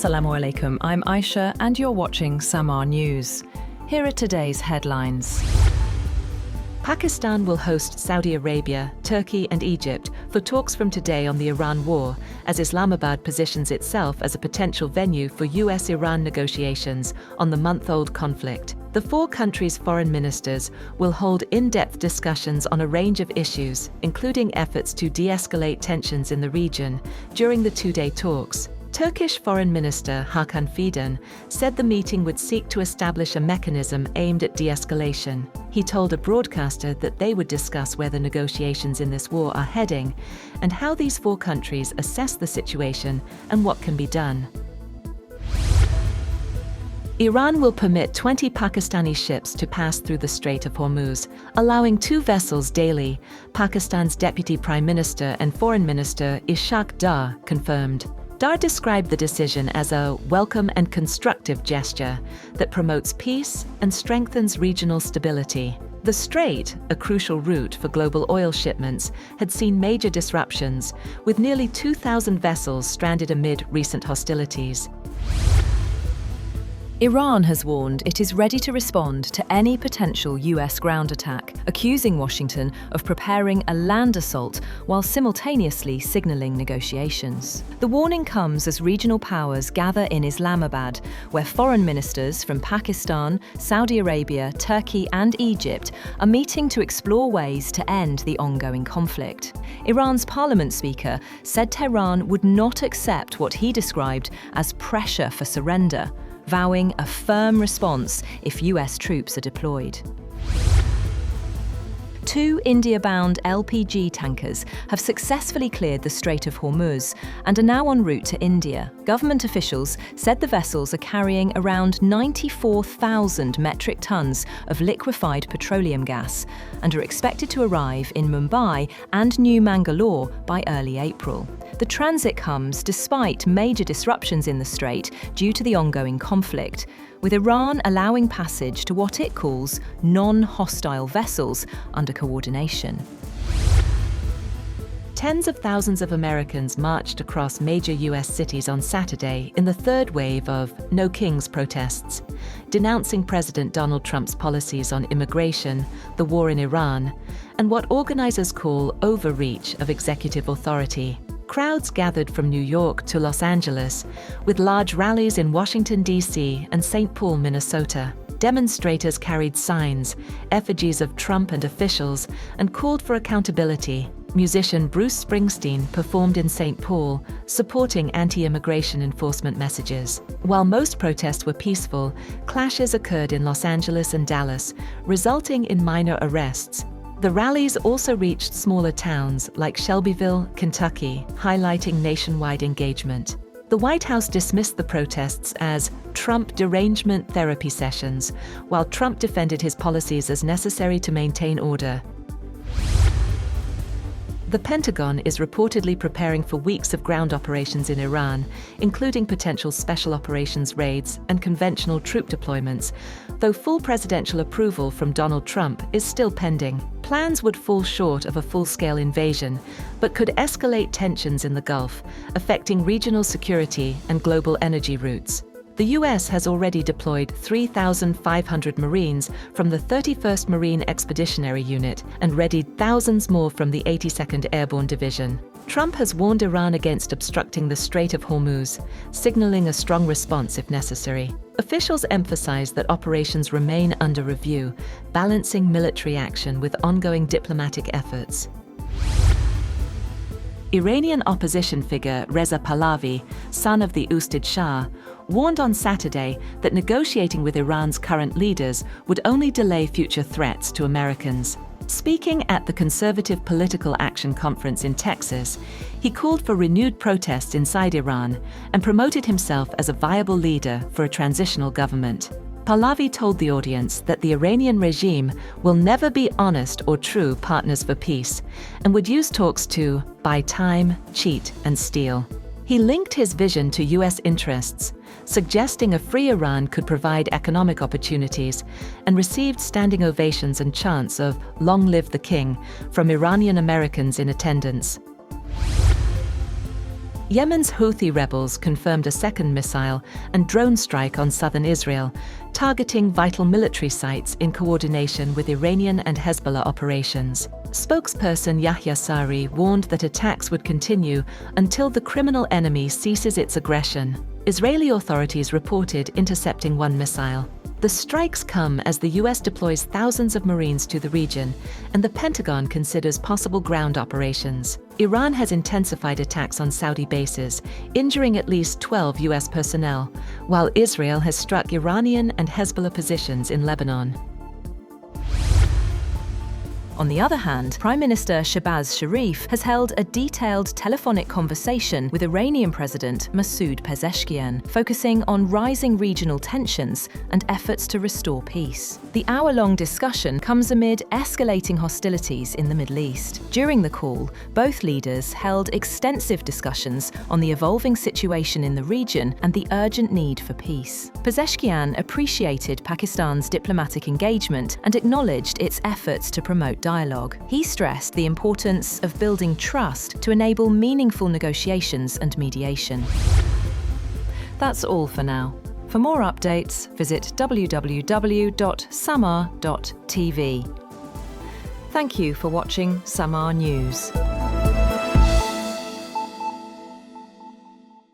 Assalamu alaikum, I'm Aisha and you're watching Samaa News. Here are today's headlines. Pakistan will host Saudi Arabia, Turkey and Egypt for talks from today on the Iran war, as Islamabad positions itself as a potential venue for U.S Iran negotiations on the month-old conflict. The four countries' foreign ministers will hold in-depth discussions on a range of issues, including efforts to de-escalate tensions in the region during the two-day talks. Turkish Foreign Minister Hakan Fidan said the meeting would seek to establish a mechanism aimed at de-escalation. He told a broadcaster that they would discuss where the negotiations in this war are heading and how these four countries assess the situation and what can be done. Iran will permit 20 Pakistani ships to pass through the Strait of Hormuz, allowing 2 vessels daily, Pakistan's Deputy Prime Minister and Foreign Minister Ishaq Dar confirmed. Dar described the decision as a welcome and constructive gesture that promotes peace and strengthens regional stability. The Strait, a crucial route for global oil shipments, had seen major disruptions, with nearly 2,000 vessels stranded amid recent hostilities. Iran has warned it is ready to respond to any potential U.S. ground attack, accusing Washington of preparing a land assault while simultaneously signaling negotiations. The warning comes as regional powers gather in Islamabad, where foreign ministers from Pakistan, Saudi Arabia, Turkey and Egypt are meeting to explore ways to end the ongoing conflict. Iran's parliament speaker said Tehran would not accept what he described as pressure for surrender, vowing a firm response if US troops are deployed. 2 India-bound LPG tankers have successfully cleared the Strait of Hormuz and are now en route to India. Government officials said the vessels are carrying around 94,000 metric tons of liquefied petroleum gas and are expected to arrive in Mumbai and New Mangalore by early April. The transit comes despite major disruptions in the strait due to the ongoing conflict, with Iran allowing passage to what it calls non-hostile vessels under coordination. Tens of thousands of Americans marched across major U.S. cities on Saturday in the third wave of No Kings protests, denouncing President Donald Trump's policies on immigration, the war in Iran, and what organizers call overreach of executive authority. Crowds gathered from New York to Los Angeles, with large rallies in Washington, D.C. and St. Paul, Minnesota. Demonstrators carried signs, effigies of Trump and officials, and called for accountability. Musician Bruce Springsteen performed in St. Paul, supporting anti-immigration enforcement messages. While most protests were peaceful, clashes occurred in Los Angeles and Dallas, resulting in minor arrests. The rallies also reached smaller towns like Shelbyville, Kentucky, highlighting nationwide engagement. The White House dismissed the protests as Trump derangement therapy sessions, while Trump defended his policies as necessary to maintain order. The Pentagon is reportedly preparing for weeks of ground operations in Iran, including potential special operations raids and conventional troop deployments, though full presidential approval from Donald Trump is still pending. Plans would fall short of a full-scale invasion, but could escalate tensions in the Gulf, affecting regional security and global energy routes. The U.S. has already deployed 3,500 Marines from the 31st Marine Expeditionary Unit and readied thousands more from the 82nd Airborne Division. Trump has warned Iran against obstructing the Strait of Hormuz, signaling a strong response if necessary. Officials emphasize that operations remain under review, balancing military action with ongoing diplomatic efforts. Iranian opposition figure Reza Pahlavi, son of the ousted Shah, warned on Saturday that negotiating with Iran's current leaders would only delay future threats to Americans. Speaking at the Conservative Political Action Conference in Texas, he called for renewed protests inside Iran and promoted himself as a viable leader for a transitional government. Pahlavi told the audience that the Iranian regime will never be honest or true partners for peace and would use talks to buy time, cheat, and steal. He linked his vision to U.S. interests, suggesting a free Iran could provide economic opportunities, and received standing ovations and chants of "Long live the King" from Iranian Americans in attendance. Yemen's Houthi rebels confirmed a second missile and drone strike on southern Israel, targeting vital military sites in coordination with Iranian and Hezbollah operations. Spokesperson Yahya Sari warned that attacks would continue until the criminal enemy ceases its aggression. Israeli authorities reported intercepting one missile. The strikes come as the U.S. deploys thousands of Marines to the region, and the Pentagon considers possible ground operations. Iran has intensified attacks on Saudi bases, injuring at least 12 U.S. personnel, while Israel has struck Iranian and Hezbollah positions in Lebanon. On the other hand, Prime Minister Shehbaz Sharif has held a detailed telephonic conversation with Iranian President Masoud Pezeshkian, focusing on rising regional tensions and efforts to restore peace. The hour-long discussion comes amid escalating hostilities in the Middle East. During the call, both leaders held extensive discussions on the evolving situation in the region and the urgent need for peace. Pezeshkian appreciated Pakistan's diplomatic engagement and acknowledged its efforts to promote dialogue. He stressed the importance of building trust to enable meaningful negotiations and mediation. That's all for now. For more updates, visit www.samaa.tv. Thank you for watching Samaa News.